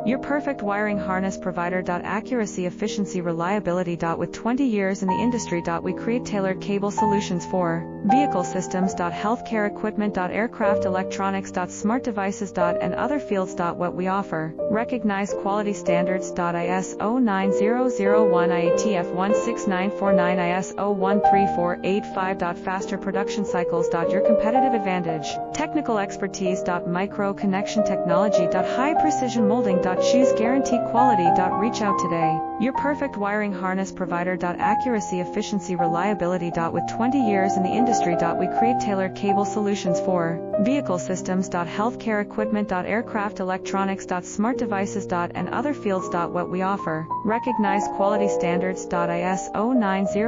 Your perfect wiring harness provider. Accuracy, efficiency, reliability. With 20 years in the industry. We create tailored cable solutions for vehicle systems. Healthcare equipment. Aircraft electronics. Smart devices. And other fields. What we offer. Recognized quality standards. ISO 9001 IATF 16949 ISO 13485. Faster production cycles. Your competitive advantage. Technical expertise. Micro connection technology. High precision molding. Choose guarantee quality. Reach out today. Your perfect wiring harness provider. Accuracy, efficiency, reliability. With 20 years in the industry. We create tailored cable solutions for vehicle systems. Healthcare equipment. Aircraft electronics. Smart devices. And other fields. What we offer. Recognized quality standards. ISO 90